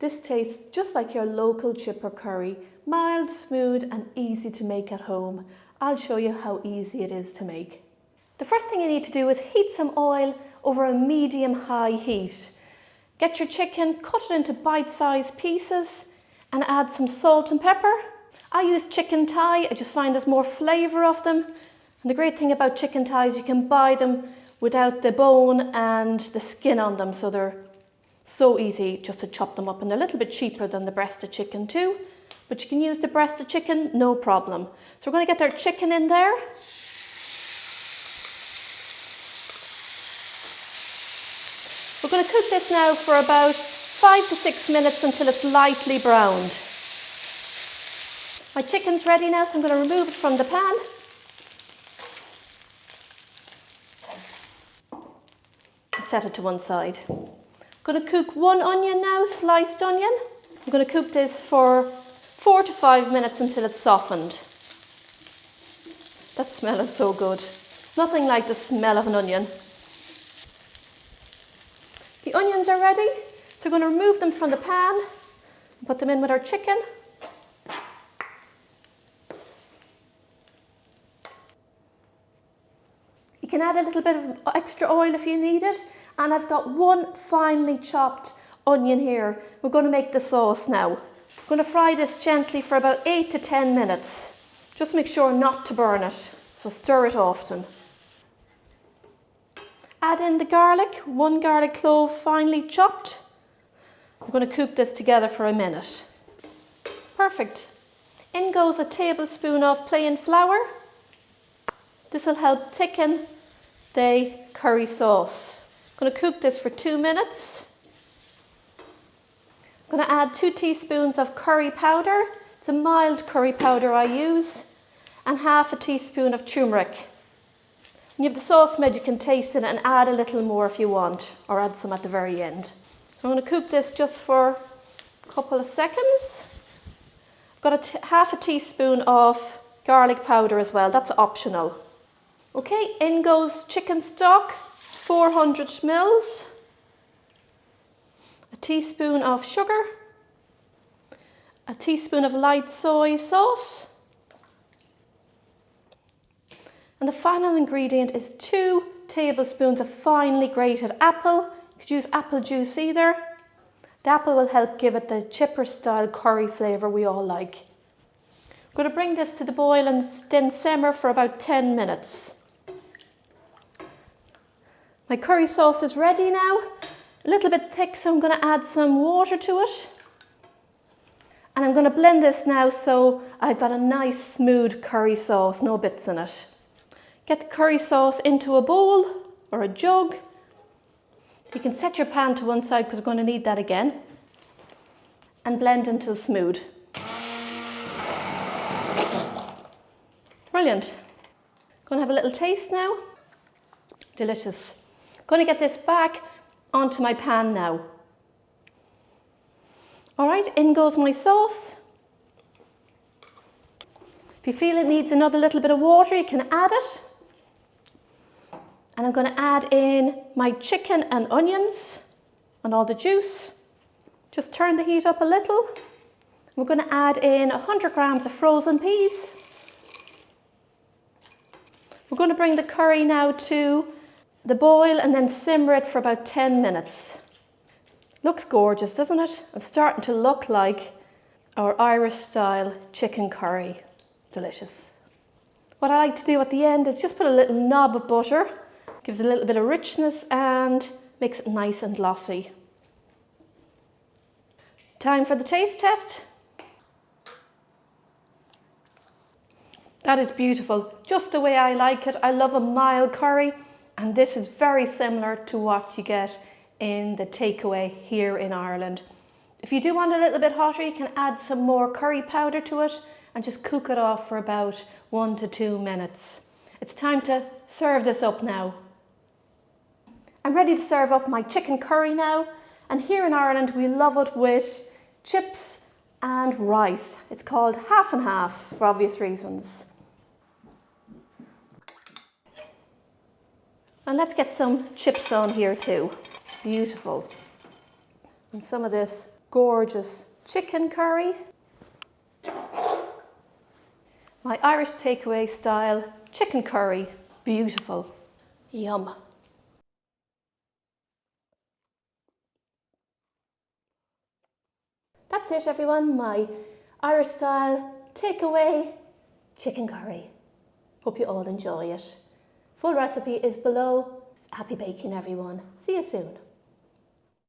This tastes just like your local chipper curry, mild, smooth and easy to make at home. I'll show you how easy it is to make. The first thing you need to do is heat some oil over a medium-high heat. Get your chicken, cut it into bite-sized pieces and add some salt and pepper. I use chicken thigh, I just find there's more flavour of them. And the great thing about chicken thighs, you can buy them without the bone and the skin on them, so they're so easy just to chop them up, and they're a little bit cheaper than the breasted chicken too, but you can use the breasted chicken, no problem. So we're going to get our chicken in there. We're going to cook this now for about 5 to 6 minutes until it's lightly browned. My chicken's ready now, so I'm going to remove it from the pan. And set it to one side. I'm going to cook one onion now, sliced onion. I'm going to cook this for 4 to 5 minutes until it's softened. That smell is so good. Nothing like the smell of an onion. The onions are ready, so we're going to remove them from the pan and put them in with our chicken. You can add a little bit of extra oil if you need it. And I've got one finely chopped onion here. We're going to make the sauce now. We're going to fry this gently for about 8 to 10 minutes. Just make sure not to burn it, so stir it often. Add in the garlic, 1 garlic clove finely chopped. We're going to cook this together for a minute. Perfect. In goes a tablespoon of plain flour. This will help thicken the curry sauce. I'm going to cook this for 2 minutes. I'm going to add 2 teaspoons of curry powder. It's a mild curry powder I use. And half a teaspoon of turmeric. When you have the sauce made, you can taste it and add a little more if you want, or add some at the very end. So I'm going to cook this just for a couple of seconds. I've got half a teaspoon of garlic powder as well. That's optional. Okay, in goes chicken stock. 400 mils, a teaspoon of sugar, a teaspoon of light soy sauce, and the final ingredient is 2 tablespoons of finely grated apple. You could use apple juice either. The apple will help give it the chipper style curry flavour we all like. I'm going to bring this to the boil and then simmer for about 10 minutes. My curry sauce is ready now, a little bit thick, so I'm going to add some water to it. And I'm going to blend this now so I've got a nice smooth curry sauce, no bits in it. Get the curry sauce into a bowl or a jug. So you can set your pan to one side because we're going to need that again. And blend until smooth. Brilliant. Going to have a little taste now. Delicious. Going to get this back onto my pan now. All right, in goes my sauce. If you feel it needs another little bit of water, you can add it. And I'm going to add in my chicken and onions and all the juice. Just turn the heat up a little. We're going to add in 100 grams of frozen peas. We're going to bring the curry now to the boil and then simmer it for about 10 minutes. Looks gorgeous, doesn't it? It's starting to look like our Irish style chicken curry. Delicious. What I like to do at the end is just put a little knob of butter. Gives a little bit of richness and makes it nice and glossy. Time for the taste test. That is beautiful, just the way I like it. I love a mild curry. And this is very similar to what you get in the takeaway here in Ireland. If you do want a little bit hotter, you can add some more curry powder to it and just cook it off for about 1 to 2 minutes. It's time to serve this up now. I'm ready to serve up my chicken curry now. And here in Ireland, we love it with chips and rice. It's called half and half for obvious reasons. And let's get some chips on here too. Beautiful. And some of this gorgeous chicken curry, my Irish takeaway style chicken curry, beautiful, yum. That's it everyone, my Irish style takeaway chicken curry. Hope you all enjoy it. Full recipe is below. Happy baking everyone. See you soon.